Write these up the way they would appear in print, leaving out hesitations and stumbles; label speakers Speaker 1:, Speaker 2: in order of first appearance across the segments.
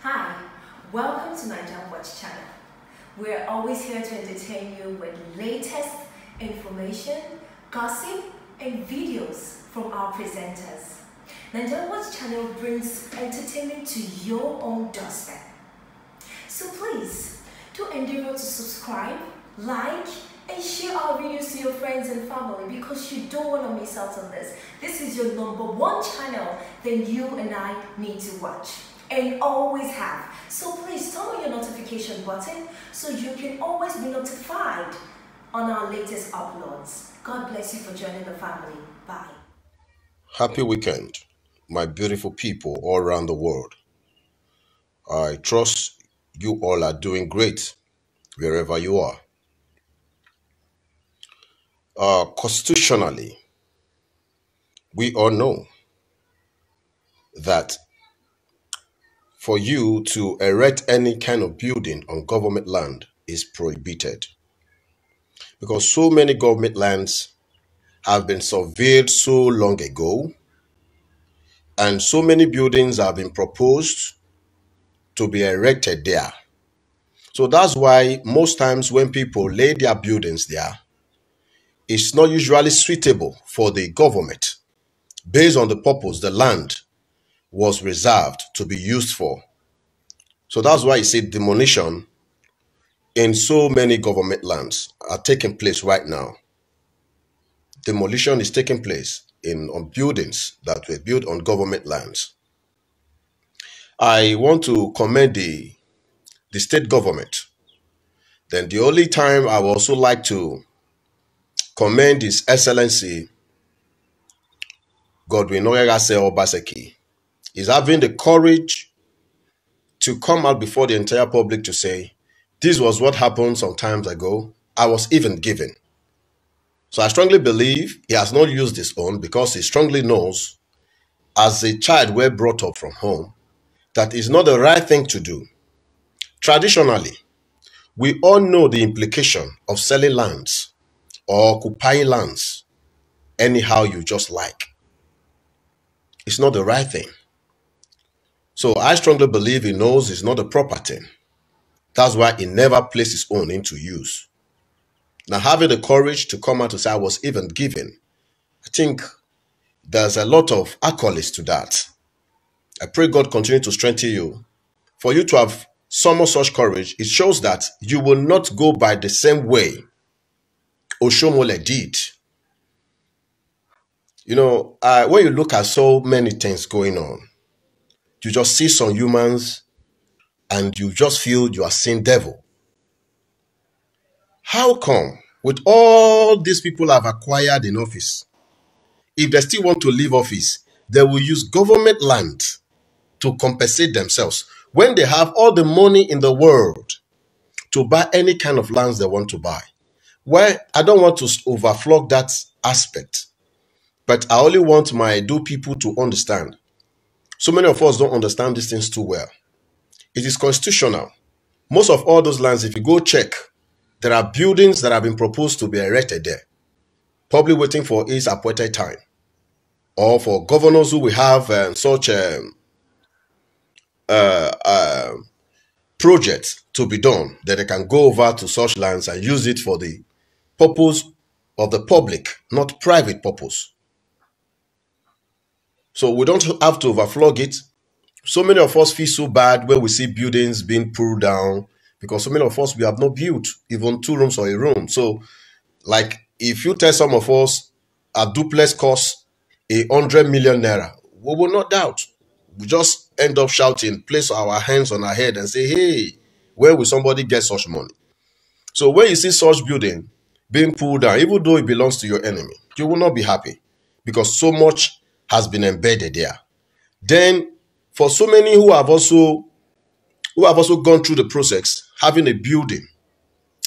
Speaker 1: Hi, welcome to NIGERIAN Watch channel. We're always here to entertain you with latest information, gossip, and videos from our presenters. NIGERIAN Watch channel brings entertainment to your own doorstep. So please, do endeavor to subscribe, like, and share our videos to your friends and family because you don't want to miss out on this. This is your #1 channel that you and I need to watch and always have. So please turn on your notification button so you can always be notified on our latest uploads. God bless you for joining the family. Bye.
Speaker 2: Happy weekend, my beautiful people all around the world. I trust you all are doing great wherever you are. Constitutionally, we all know that for you to erect any kind of building on government land is prohibited because so many government lands have been surveyed so long ago and so many buildings have been proposed to be erected there. So that's why most times when people lay their buildings there, it's not usually suitable for the government based on the purpose the land was reserved to be used for. So that's why you see demolition in so many government lands are taking place right now. Demolition is taking place on buildings that were built on government lands. I want to commend the state government. Then the only time I would also like to commend His Excellency Godwin Obaseki is having the courage to come out before the entire public to say, this was what happened some times ago. I was even given. So I strongly believe he has not used his own because he strongly knows as a child well brought up from home that is not the right thing to do. Traditionally, we all know the implication of selling lands or occupying lands anyhow you just like. It's not the right thing. So I strongly believe he knows it's not the proper thing. That's why he never placed his own into use. Now, having the courage to come out to say I was even given, I think there's a lot of accolades to that. I pray God continue to strengthen you. For you to have summoned such courage, it shows that you will not go by the same way Oshomole did. You know, when you look at so many things going on, you just see some humans and you just feel you are seeing devil. How come with all these people have acquired in office, if they still want to leave office, they will use government land to compensate themselves when they have all the money in the world to buy any kind of lands they want to buy? Well, I don't want to overflog that aspect, but I only want my people to understand. So many of us don't understand these things too well. It is constitutional. Most of all those lands, if you go check, there are buildings that have been proposed to be erected there, probably waiting for its appointed time, or for governors who will have such projects to be done, that they can go over to such lands and use it for the purpose of the public, not private purpose. So we don't have to overflog it. So many of us feel so bad when we see buildings being pulled down because so many of us, we have not built even 2 rooms or a room. So like if you tell some of us a duplex costs 100 million naira, we will not doubt. We just end up shouting, place our hands on our head and say, hey, where will somebody get such money? So when you see such building being pulled down, even though it belongs to your enemy, you will not be happy because so much has been embedded there. Then for so many who have also gone through the process, having a building,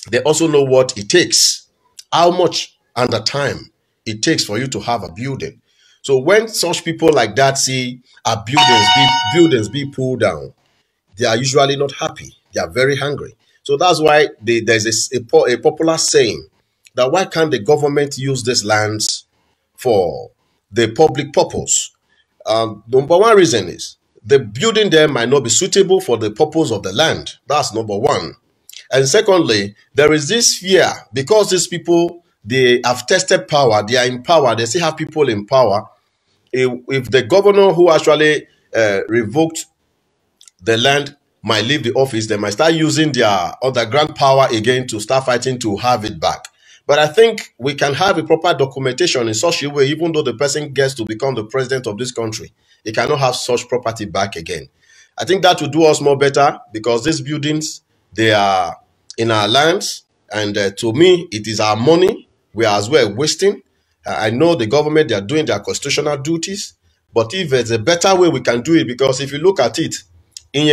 Speaker 2: they also know what it takes, how much and the time it takes for you to have a building. So when such people like that see our buildings be pulled down, they are usually not happy. They are very hungry. So that's why there's a popular saying that why can't the government use these lands for the public purpose? Number one reason is the building there might not be suitable for the purpose of the land. That's number one. And secondly, there is this fear because these people, they have tested power, they are in power, they still have people in power. If the governor who actually revoked the land might leave the office, they might start using their underground power again to start fighting to have it back. But I think we can have a proper documentation in such a way, even though the person gets to become the president of this country, he cannot have such property back again. I think that will do us more better because these buildings, they are in our lands. And to me, it is our money we are as well wasting. I know the government, they are doing their constitutional duties. But if there's a better way we can do it, because if you look at it, in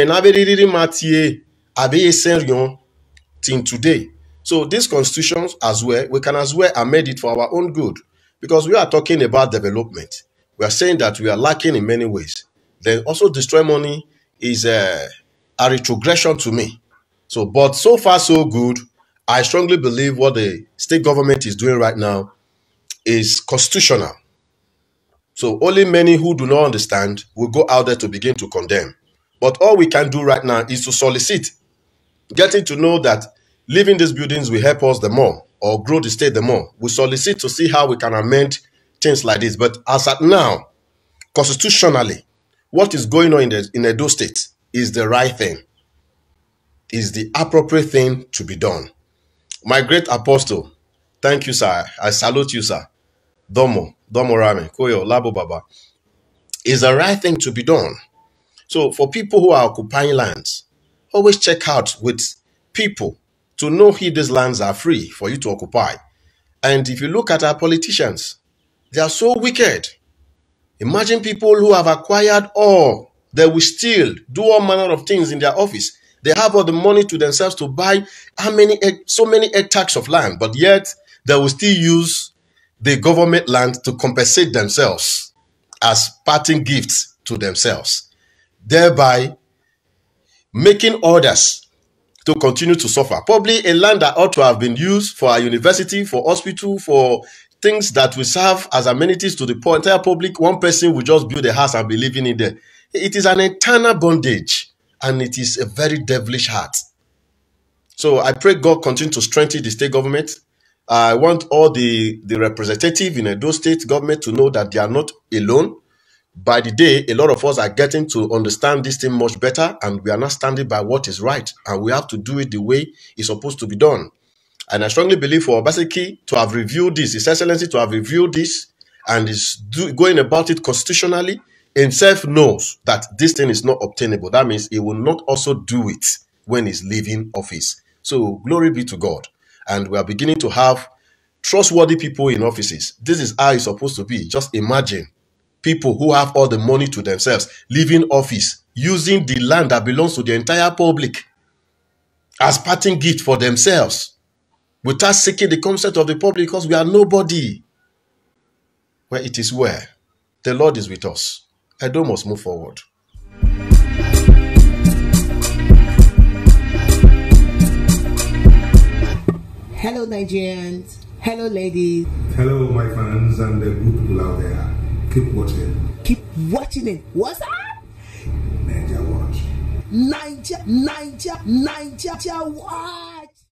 Speaker 2: today, so these constitutions as well, we can as well amend it for our own good. Because we are talking about development. We are saying that we are lacking in many ways. Then also destroy money is a retrogression to me. So, but so far so good. I strongly believe what the state government is doing right now is constitutional. So only many who do not understand will go out there to begin to condemn. But all we can do right now is to solicit, getting to know that leaving these buildings will help us the more or grow the state the more. We solicit to see how we can amend things like this. But as at now, constitutionally, what is going on in Edo State is the right thing, is the appropriate thing to be done. My great apostle, thank you, sir. I salute you, sir. Domo Rame, Koyo, Labo Baba. Is the right thing to be done. So for people who are occupying lands, always check out with people to know if these lands are free for you to occupy. And if you look at our politicians, they are so wicked. Imagine people who have acquired all, they will still do all manner of things in their office. They have all the money to themselves to buy so many hectares of land, but yet they will still use the government land to compensate themselves as parting gifts to themselves, thereby making others to continue to suffer. Probably a land that ought to have been used for a university, for hospital, for things that will serve as amenities to the entire public. One person will just build a house and be living in there. It is an eternal bondage, and it is a very devilish heart. So I pray God continue to strengthen the state government. I want all the representatives in Edo State government to know that they are not alone. By the day, a lot of us are getting to understand this thing much better, and we are not standing by what is right, and we have to do it the way it's supposed to be done. And I strongly believe for Obaseki to have reviewed this, His Excellency to have reviewed this, and is going about it constitutionally, himself knows that this thing is not obtainable. That means he will not also do it when he's leaving office. So glory be to God. And we are beginning to have trustworthy people in offices. This is how it's supposed to be. Just imagine people who have all the money to themselves leaving office, using the land that belongs to the entire public as parting gift for themselves, without seeking the consent of the public, because we are nobody. Well, it is where the Lord is with us. Edo must move forward.
Speaker 3: Hello, Nigerians. Hello, ladies.
Speaker 4: Hello, my fans and the good people out there. Keep watching.
Speaker 3: Keep watching it. What's up?
Speaker 4: NAIJA Watch.
Speaker 3: NAIJA Watch.